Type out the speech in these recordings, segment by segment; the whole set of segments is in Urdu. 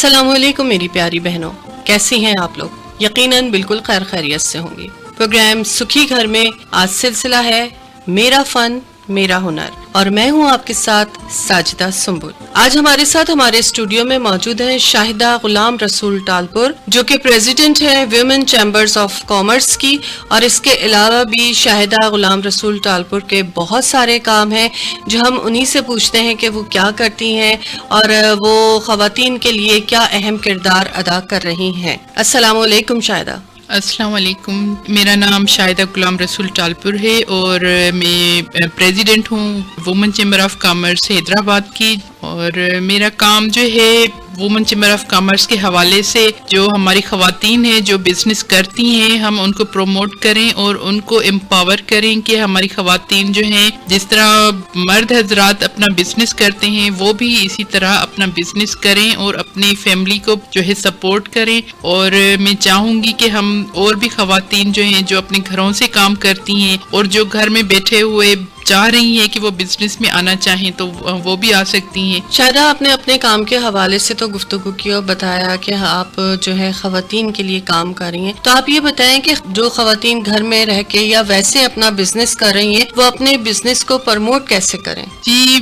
السلام علیکم میری پیاری بہنوں، کیسی ہیں آپ لوگ؟ یقیناً بالکل خیر خیریت سے ہوں گی۔ پروگرام سکھی گھر میں آج سلسلہ ہے میرا فن میرا ہنر، اور میں ہوں آپ کے ساتھ ساجدہ سنبل۔ آج ہمارے ساتھ ہمارے اسٹوڈیو میں موجود ہیں شاہدہ غلام رسول ٹالپور، جو کہ پریزیڈنٹ ہیں ویمن چیمبرز آف کامرس کی، اور اس کے علاوہ بھی شاہدہ غلام رسول ٹالپور کے بہت سارے کام ہیں جو ہم انہی سے پوچھتے ہیں کہ وہ کیا کرتی ہیں اور وہ خواتین کے لیے کیا اہم کردار ادا کر رہی ہیں۔ السلام علیکم شاہدہ۔ السلام علیکم، میرا نام شاہدہ غلام رسول ٹالپور ہے اور میں پریزیڈنٹ ہوں women chamber of commerce Hyderabad کی، اور میرا کام جو ہے وومن چیمبر آف کامرس کے حوالے سے جو ہماری خواتین ہیں جو بزنس کرتی ہیں، ہم ان کو پروموٹ کریں اور ان کو امپاور کریں کہ ہماری خواتین جو ہیں جس طرح مرد حضرات اپنا بزنس کرتے ہیں وہ بھی اسی طرح اپنا بزنس کریں اور اپنی فیملی کو جو ہے سپورٹ کریں۔ اور میں چاہوں گی کہ ہم اور بھی خواتین جو ہیں جو اپنے گھروں سے کام کرتی ہیں اور جو گھر میں بیٹھے ہوئے چاہ رہی ہیں کہ وہ بزنس میں آنا چاہیں تو وہ بھی آ سکتی ہیں۔ شاہدہ، آپ نے اپنے کام کے حوالے سے تو گفتگو کی اور بتایا کہ آپ جو ہے خواتین کے لیے کام کر رہی ہیں، تو آپ یہ بتائیں کہ جو خواتین گھر میں رہ کے یا ویسے اپنا بزنس کر رہی ہیں وہ اپنے بزنس کو پروموٹ کیسے کریں؟ جی،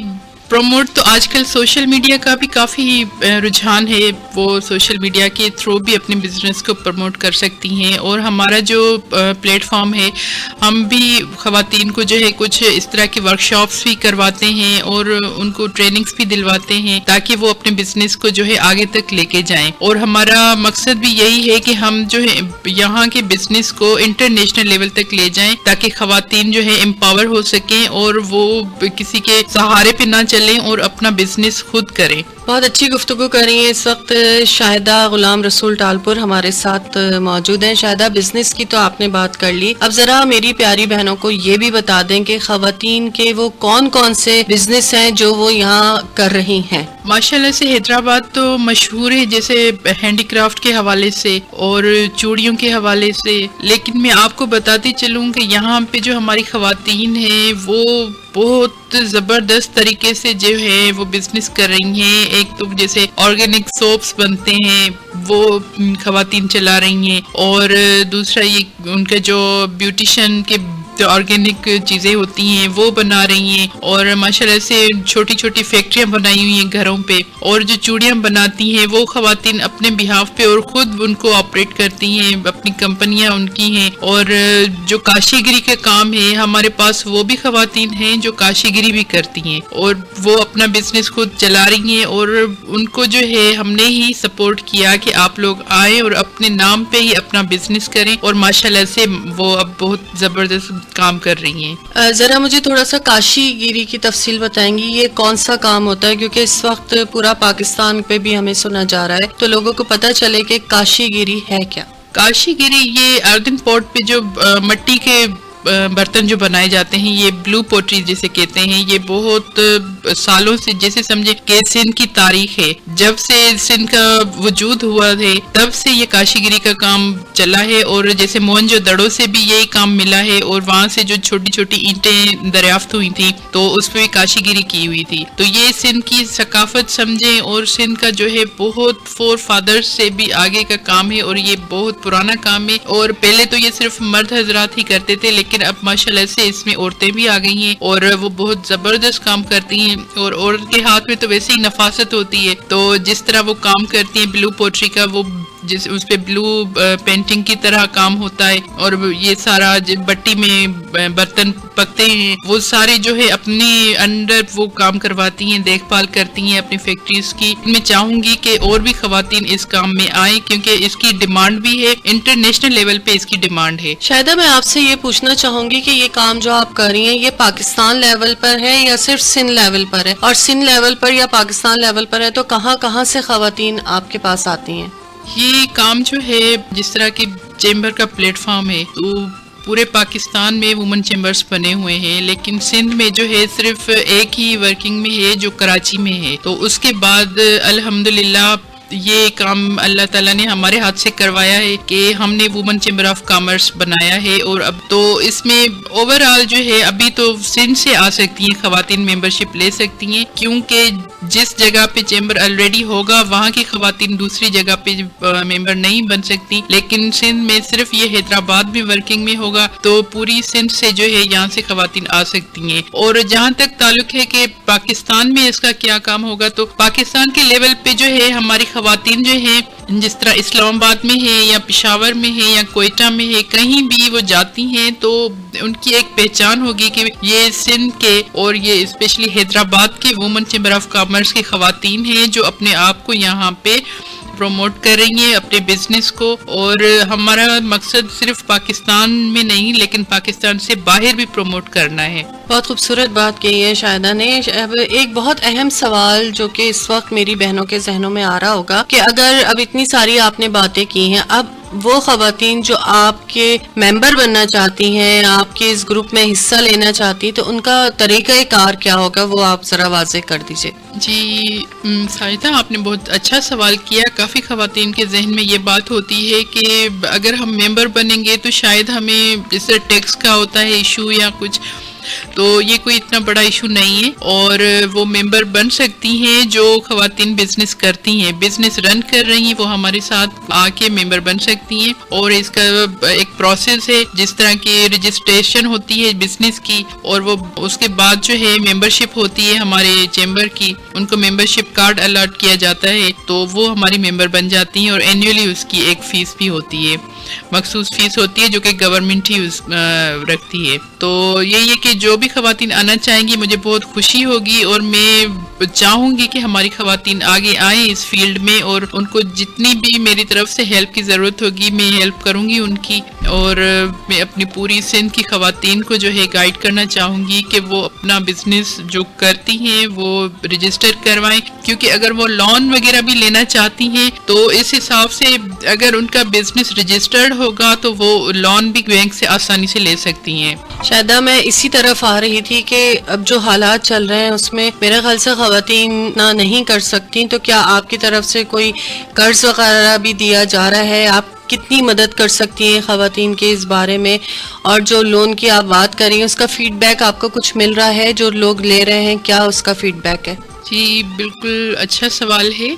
پروموٹ تو آج کل سوشل میڈیا کا بھی کافی رجحان ہے، وہ سوشل میڈیا کے تھرو بھی اپنے بزنس کو پروموٹ کر سکتی ہیں، اور ہمارا جو پلیٹ فارم ہے ہم بھی خواتین کو جو ہے کچھ اس طرح کی ورکشاپس بھی کرواتے ہیں اور ان کو ٹریننگز بھی دلواتے ہیں تاکہ وہ اپنے بزنس کو جو ہے آگے تک لے کے جائیں۔ اور ہمارا مقصد بھی یہی ہے کہ ہم جو ہے یہاں کے بزنس کو انٹرنیشنل لیول تک لے جائیں تاکہ خواتین جو ہے امپاور ہو سکیں اور وہ کسی کے سہارے پہ نہ چلیں اور اپنا بزنس خود کریں۔ بہت اچھی گفتگو کر رہی ہیں۔ اس وقت شاہدہ غلام رسول ٹالپور ہمارے ساتھ موجود ہیں۔ شاہدہ، بزنس کی تو آپ نے بات کر لی، اب ذرا میری پیاری بہنوں کو یہ بھی بتا دیں کہ خواتین کے وہ کون کون سے بزنس ہیں جو وہ یہاں کر رہی ہیں۔ ماشاءاللہ سے حیدرآباد تو مشہور ہے جیسے ہینڈی کرافٹ کے حوالے سے اور چوڑیوں کے حوالے سے، لیکن میں آپ کو بتاتی چلوں کہ یہاں پہ جو ہماری خواتین ہیں وہ بہت زبردست طریقے سے جو ہے وہ بزنس کر رہی ہیں۔ ایک تو جیسے آرگینک سوپس بنتے ہیں وہ خواتین چلا رہی ہیں، اور دوسرا یہ ان کا جو بیوٹیشن کے جو آرگینک چیزیں ہوتی ہیں وہ بنا رہی ہیں، اور ماشاءاللہ سے چھوٹی چھوٹی فیکٹریاں بنائی ہوئی ہیں گھروں پہ، اور جو چوڑیاں بناتی ہیں وہ خواتین اپنے بہاف پہ اور خود ان کو آپریٹ کرتی ہیں، اپنی کمپنیاں ان کی ہیں۔ اور جو کاشی گری کا کام ہے ہمارے پاس وہ بھی خواتین ہیں جو کاشی گری بھی کرتی ہیں اور وہ اپنا بزنس خود چلا رہی ہیں، اور ان کو جو ہے ہم نے ہی سپورٹ کیا کہ آپ لوگ آئیں اور اپنے نام پہ ہی اپنا بزنس کریں، اور ماشاءاللہ سے وہ اب بہت زبردست کام کر رری ہیں۔ ذرا مجھے تھوڑا سا کاشی گیری کی تفصیل بتائیں گی، یہ کون سا کام ہوتا ہے؟ کیونکہ اس وقت پورا پاکستان پہ بھی ہمیں سنا جا رہا ہے، تو لوگوں کو پتہ چلے کہ کاشی گیری ہے کیا۔ کاشی گری یہ ارتھن پوٹ پہ جو مٹی کے برتن جو بنائے جاتے ہیں، یہ بلو پوٹری جسے کہتے ہیں، یہ بہت سالوں سے، جیسے سمجھے کہ سندھ کی تاریخ ہے، جب سے سندھ کا وجود ہوا ہے تب سے یہ کاشی گری کا کام چلا ہے، اور جیسے موہنجو دڑو سے بھی یہی کام ملا ہے، اور وہاں سے جو چھوٹی چھوٹی اینٹیں دریافت ہوئی تھیں تو اس پہ بھی کاشی گری کی ہوئی تھی۔ تو یہ سندھ کی ثقافت سمجھیں، اور سندھ کا جو ہے بہت فور فادر سے بھی آگے کا کام ہے، اور یہ بہت پرانا کام ہے، اور پہلے تو یہ صرف مرد حضرات ہی کرتے تھے، لیکن اب ماشاءاللہ سے اس میں عورتیں بھی آ گئی ہیں اور وہ بہت زبردست کام کرتی ہیں، اور عورت کے ہاتھ میں تو ویسے ہی نفاست ہوتی ہے، تو جس طرح وہ کام کرتی ہیں بلو پوٹری کا، وہ اس پہ بلو پینٹنگ کی طرح کام ہوتا ہے، اور یہ سارا بٹی میں برتن پکتے ہیں، وہ سارے جو ہے اپنے انڈر وہ کام کرواتی ہیں، دیکھ بھال کرتی ہیں اپنی فیکٹریز کی۔ میں چاہوں گی کہ اور بھی خواتین اس کام میں آئیں کیونکہ اس کی ڈیمانڈ بھی ہے، انٹرنیشنل لیول پہ اس کی ڈیمانڈ ہے۔ شاہدہ، میں آپ سے یہ پوچھنا چاہوں گی کہ یہ کام جو آپ کر رہی ہیں یہ پاکستان لیول پر ہے یا صرف سندھ لیول پر ہے؟ اور سندھ لیول پر یا پاکستان لیول پر ہے تو کہاں کہاں سے خواتین آپ کے پاس آتی ہیں؟ یہ کام جو ہے جس طرح کی چیمبر کا پلیٹ فارم ہے تو پورے پاکستان میں وومن چیمبرز بنے ہوئے ہیں، لیکن سندھ میں جو ہے صرف ایک ہی ورکنگ میں ہے جو کراچی میں ہے۔ تو اس کے بعد الحمدللہ یہ کام اللہ تعالیٰ نے ہمارے ہاتھ سے کروایا ہے کہ ہم نے وومن چیمبر آف کامرس بنایا ہے، اور اب تو اس میں اوورآل جو ہے ابھی تو سندھ سے آ سکتی ہیں خواتین ممبرشپ لے سکتی ہیں، کیونکہ جس جگہ پہ چیمبر آلریڈی ہوگا وہاں کی خواتین دوسری جگہ پہ ممبر نہیں بن سکتی، لیکن سندھ میں صرف یہ حیدرآباد میں ورکنگ میں ہوگا تو پوری سندھ سے جو ہے یہاں سے خواتین آ سکتی ہیں۔ اور جہاں تک تعلق ہے کہ پاکستان میں اس کا کیا کام ہوگا، تو پاکستان کے لیول پہ جو ہے ہماری خواتین جو ہیں جس طرح اسلام آباد میں ہے یا پشاور میں ہے یا کوئٹہ میں ہے، کہیں بھی وہ جاتی ہیں تو ان کی ایک پہچان ہوگی کہ یہ سندھ کے اور یہ اسپیشلی حیدرآباد کے وومن چیمبر آف کامرس کی خواتین ہیں جو اپنے آپ کو یہاں پہ پروموٹ کر رہی ہیں اپنے بزنس کو۔ اور ہمارا مقصد صرف پاکستان میں نہیں لیکن پاکستان سے باہر بھی پروموٹ کرنا ہے۔ بہت خوبصورت بات کہی ہے شاہدہ نے۔ اب ایک بہت اہم سوال جو کہ اس وقت میری بہنوں کے ذہنوں میں آ رہا ہوگا کہ اگر اب اتنی ساری آپ نے باتیں کی ہیں، اب وہ خواتین جو آپ کے ممبر بننا چاہتی ہیں، آپ کے اس گروپ میں حصہ لینا چاہتی، تو ان کا طریقہ کار کیا ہوگا، وہ آپ ذرا واضح کر دیجئے۔ جی ساجدہ، آپ نے بہت اچھا سوال کیا۔ کافی خواتین کے ذہن میں یہ بات ہوتی ہے کہ اگر ہم ممبر بنیں گے تو شاید ہمیں جیسے ٹیکس کا ہوتا ہے ایشو یا کچھ، تو یہ کوئی اتنا بڑا ایشو نہیں ہے اور وہ ممبر بن سکتی ہیں جو خواتین بزنس کرتی ہیں، بزنس رن کر رہی ہیں، وہ ہمارے ساتھ آ کے ممبر بن سکتی ہیں۔ اور اس کا ایک پروسیس ہے، جس طرح کی رجسٹریشن ہوتی ہے بزنس کی اور وہ اس کے بعد جو ہے ممبرشپ ہوتی ہے ہمارے چیمبر کی، ان کو ممبرشپ کارڈ الاٹ کیا جاتا ہے تو وہ ہماری ممبر بن جاتی ہیں اور اینیولی اس کی ایک فیس بھی ہوتی ہے، مخصوص فیس ہوتی ہے جو کہ گورنمنٹ ہی رکھتی ہے۔ تو یہی ہے کہ جو بھی خواتین آنا چاہیں گی مجھے بہت خوشی ہوگی اور میں چاہوں گی کہ ہماری خواتین آگے آئیں اس فیلڈ میں، اور ان کو جتنی بھی میری طرف سے ہیلپ کی ضرورت ہوگی میں ہیلپ کروں گی ان کی، اور میں اپنی پوری سندھ کی خواتین کو جو ہے گائیڈ کرنا چاہوں گی کہ وہ اپنا بزنس جو کرتی ہیں وہ رجسٹر کروائیں، کیونکہ اگر وہ لون وغیرہ بھی لینا چاہتی ہیں تو اس حساب سے اگر ان کا بزنس رجسٹرڈ ہوگا تو وہ لون بھی بینک سے آسانی سے لے سکتی ہیں۔ شاہدہ میں اسی طرف آ رہی تھی کہ اب جو حالات چل رہے ہیں اس میں میرے خیال سے خواتین نہ نہیں کر سکتی، تو کیا آپ کی طرف سے کوئی قرض وغیرہ بھی دیا جا رہا ہے؟ آپ کتنی مدد کر سکتی ہیں خواتین کے اس بارے میں؟ اور جو لون کی آپ بات کر رہی ہیں اس کا فیڈ بیک آپ کو کچھ مل رہا ہے؟ جو لوگ لے رہے ہیں کیا اس کا فیڈ بیک ہے؟ جی بالکل اچھا سوال ہے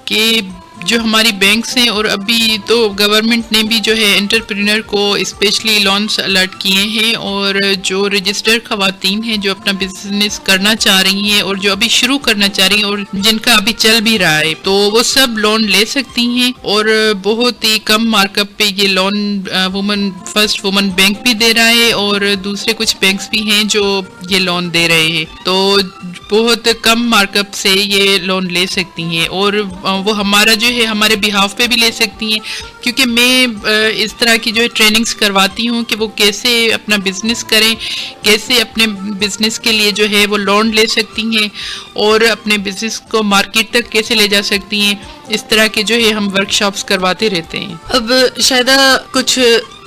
کہ جو ہماری بینکس ہیں اور ابھی تو گورنمنٹ نے بھی جو ہے انٹرپرینر کو اسپیشلی لونز الرٹ کیے ہیں، اور جو رجسٹرڈ خواتین ہیں جو اپنا بزنس کرنا چاہ رہی ہیں اور جو ابھی شروع کرنا چاہ رہی ہیں اور جن کا ابھی چل بھی رہا ہے تو وہ سب لون لے سکتی ہیں، اور بہت ہی کم مارک اپ پہ یہ لون فرسٹ وومن بینک بھی دے رہا ہے اور دوسرے کچھ بینکس بھی ہیں جو یہ لون دے رہے ہیں، تو بہت کم مارک اپ سے یہ لون لے سکتی ہیں، اور وہ ہمارا جو ہے ہمارے بہاف پہ بھی لے سکتی ہیں، کیونکہ میں اس طرح کی جو ہے ٹریننگز کرواتی ہوں کہ وہ کیسے اپنا بزنس کریں، کیسے اپنے بزنس کے لیے جو ہے وہ لون لے سکتی ہیں اور اپنے بزنس کو مارکیٹ تک کیسے لے جا سکتی ہیں، اس طرح کے جو ہے ہم ورکشاپس کرواتے رہتے ہیں۔ اب شاہدہ کچھ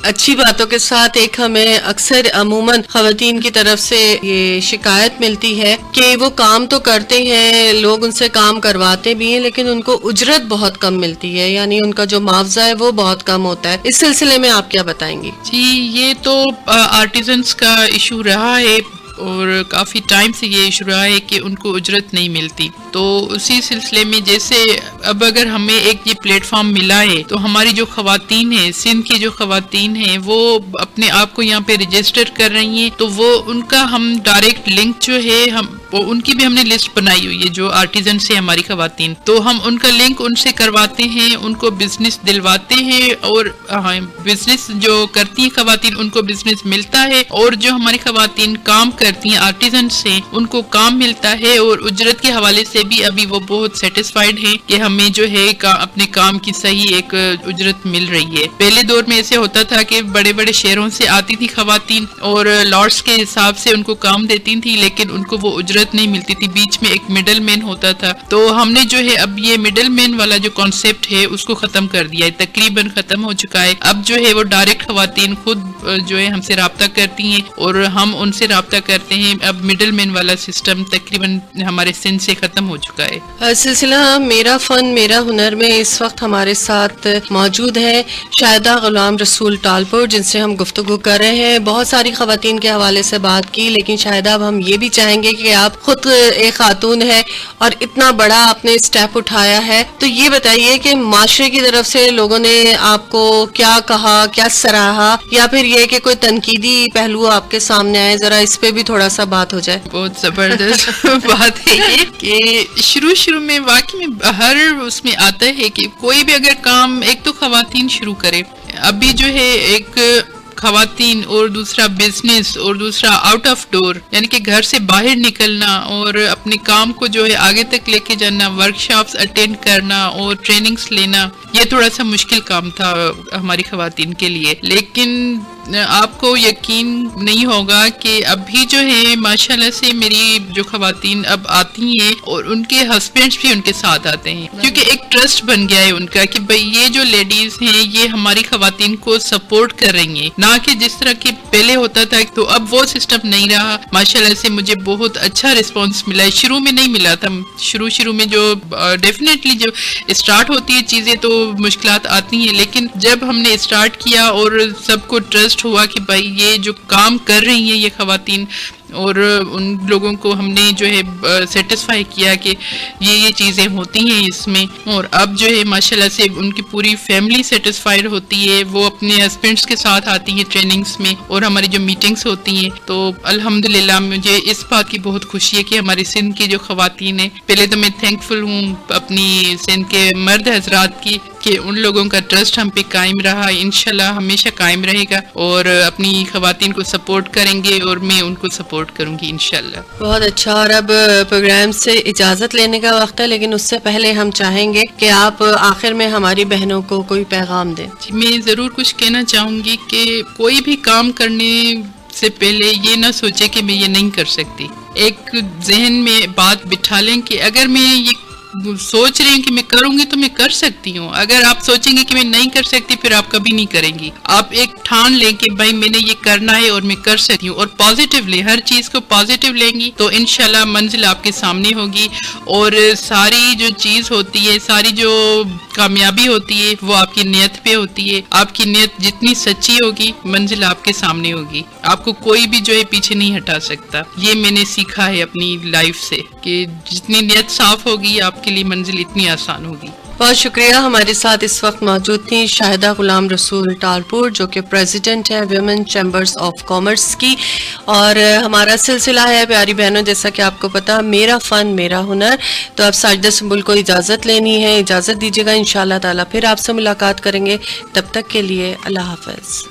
اچھی باتوں کے ساتھ ایک ہمیں اکثر عموماً خواتین کی طرف سے یہ شکایت ملتی ہے کہ وہ کام تو کرتے ہیں، لوگ ان سے کام کرواتے بھی ہیں، لیکن ان کو اجرت بہت کم ملتی ہے، یعنی ان کا جو معاوضہ ہے وہ بہت کم ہوتا ہے۔ اس سلسلے میں آپ کیا بتائیں گی؟ جی یہ تو آرٹیزنس کا ایشو رہا ہے اور کافی ٹائم سے یہ ایشو رہا ہے کہ ان کو اجرت نہیں ملتی، تو اسی سلسلے میں جیسے اب اگر ہمیں ایک یہ پلیٹ فارم ملا ہے تو ہماری جو خواتین ہیں، سندھ کی جو خواتین ہیں وہ اپنے آپ کو یہاں پہ رجسٹر کر رہی ہیں، تو وہ ان کا ہم ڈائریکٹ لنک جو ہے ان کی بھی ہم نے لسٹ بنائی ہوئی ہے جو آرٹیزن سے ہماری خواتین، تو ہم ان کا لنک ان سے کرواتے ہیں، ان کو بزنس دلواتے ہیں، اور بزنس جو کرتی ہیں خواتین ان کو بزنس ملتا ہے، اور جو ہماری خواتین کام کرتی ہیں آرٹیزن سے ان کو کام ملتا ہے، اور اجرت کے حوالے سے بھی ابھی وہ بہت سیٹسفائیڈ ہیں کہ ہمیں جو ہے اپنے کام کی صحیح ایک اجرت مل رہی ہے۔ پہلے دور میں ایسے ہوتا تھا کہ بڑے بڑے شہروں سے آتی تھی خواتین اور لاٹس کے حساب سے ان کو کام دیتی تھی، لیکن ان کو وہ اجرت نہیں ملتی تھی، بیچ میں ایک مڈل مین ہوتا تھا، تو ہم نے جو ہے اب یہ مڈل مین والا جو کانسیپٹ ہے اس کو ختم کر دیا ہے، تقریباً ختم ہو چکا ہے۔ اب جو ہے وہ ڈائریکٹ خواتین خود جو ہے ہم سے رابطہ کرتی ہیں اور ہم ان سے رابطہ کرتے ہیں، اب مڈل مین والا سسٹم تقریباً ہمارے سندھ سے ختم ہو چکا ہے۔ سلسلہ میرا فن میرا ہنر میں اس وقت ہمارے ساتھ موجود ہے شاہدہ غلام رسول ٹالپور، جن سے ہم گفتگو کر رہے ہیں۔ بہت ساری خواتین کے حوالے سے بات کی، لیکن شاہدہ اب ہم یہ بھی چاہیں گے کہ آپ آپ خود ایک خاتون ہے اور اتنا بڑا آپ نے اسٹیپ اٹھایا ہے، تو یہ بتائیے کہ معاشرے کی طرف سے لوگوں نے آپ کو کیا کہا، کیا سراہا، یا پھر یہ کہ کوئی تنقیدی پہلو آپ کے سامنے آئے، ذرا اس پہ بھی تھوڑا سا بات ہو جائے۔ بہت زبردست بات ہے یہ کہ شروع میں واقعی میں ہر اس میں آتا ہے کہ کوئی بھی اگر کام ایک تو خواتین شروع کرے، ابھی جو ہے ایک خواتین اور دوسرا بزنس اور دوسرا آؤٹ آف ڈور، یعنی کہ گھر سے باہر نکلنا اور اپنے کام کو جو ہے آگے تک لے کے جانا، ورک شاپس اٹینڈ کرنا اور ٹریننگز لینا، یہ تھوڑا سا مشکل کام تھا ہماری خواتین کے لیے۔ لیکن آپ کو یقین نہیں ہوگا کہ ابھی جو ہے ماشاءاللہ سے میری جو خواتین اب آتی ہیں اور ان کے ہسبینڈس بھی ان کے ساتھ آتے ہیں، کیونکہ ایک ٹرسٹ بن گیا ہے ان کا کہ بھئی یہ جو لیڈیز ہیں یہ ہماری خواتین کو سپورٹ کر رہی ہیں، نہ کہ جس طرح کہ پہلے ہوتا تھا۔ تو اب وہ سسٹم نہیں رہا، ماشاءاللہ سے مجھے بہت اچھا رسپانس ملا ہے۔ شروع میں نہیں ملا تھا، شروع میں جو ڈیفینیٹلی جو اسٹارٹ ہوتی ہے چیزیں تو مشکلات آتی ہیں، لیکن جب ہم نے اسٹارٹ کیا اور سب کو ٹرسٹ ہوا کہ بھائی یہ جو کام کر رہی ہیں یہ خواتین، اور ان لوگوں کو ہم نے جو ہے سیٹسفائی کیا کہ یہ چیزیں ہوتی ہیں اس میں، اور اب جو ہے ماشاءاللہ سے ان کی پوری فیملی سیٹسفائیڈ ہوتی ہے، وہ اپنے ہسبینڈس کے ساتھ آتی ہیں ٹریننگز میں اور ہماری جو میٹنگز ہوتی ہیں۔ تو الحمدللہ مجھے اس بات کی بہت خوشی ہے کہ ہماری سندھ کی جو خواتین ہیں، پہلے تو میں تھینکفل ہوں اپنی سندھ کے مرد حضرات کی کہ ان لوگوں کا ٹرسٹ ہم پہ قائم رہا، انشاءاللہ ہمیشہ قائم رہے گا، اور اپنی خواتین کو سپورٹ کریں گے اور میں ان کو سپورٹ کروں گی انشاءاللہ۔ بہت اچھا، اور اب پروگرام سے اجازت لینے کا وقت ہے، لیکن اس سے پہلے ہم چاہیں گے کہ آپ آخر میں ہماری بہنوں کو کوئی پیغام دیں۔ میں ضرور کچھ کہنا چاہوں گی کہ کوئی بھی کام کرنے سے پہلے یہ نہ سوچے کہ میں یہ نہیں کر سکتی، ایک ذہن میں بات بٹھا لیں کہ اگر میں یہ سوچ رہے ہیں کہ میں کروں گی تو میں کر سکتی ہوں۔ اگر آپ سوچیں گے کہ میں نہیں کر سکتی پھر آپ کبھی نہیں کریں گی۔ آپ ایک ٹھان لیں کہ بھائی میں نے یہ کرنا ہے اور میں کر سکتی ہوں، اور پازیٹیولی ہر چیز کو پازیٹیو لیں گی تو انشاءاللہ منزل آپ کے سامنے ہوگی، اور ساری جو چیز ہوتی ہے، ساری جو کامیابی ہوتی ہے وہ آپ کی نیت پہ ہوتی ہے۔ آپ کی نیت جتنی سچی ہوگی منزل آپ کے سامنے ہوگی، آپ کو کوئی بھی جو ہے پیچھے نہیں ہٹا سکتا۔ یہ میں نے سیکھا ہے اپنی لائف سے کہ جتنی نیت صاف ہوگی آپ کے لیے منزل اتنی آسان ہوگی۔ بہت شکریہ۔ ہمارے ساتھ اس وقت موجود تھیں شاہدہ غلام رسول ٹالپور، جو کہ پریزیڈنٹ ہے ویمن چیمبرز آف کامرس کی، اور ہمارا سلسلہ ہے پیاری بہنوں جیسا کہ آپ کو پتا میرا فن میرا ہنر۔ تو اب ساجدہ سنبل کو اجازت لینی ہے، اجازت دیجیے گا، انشاءاللہ تعالیٰ پھر آپ سے ملاقات کریں گے، تب تک کے لیے اللہ حافظ۔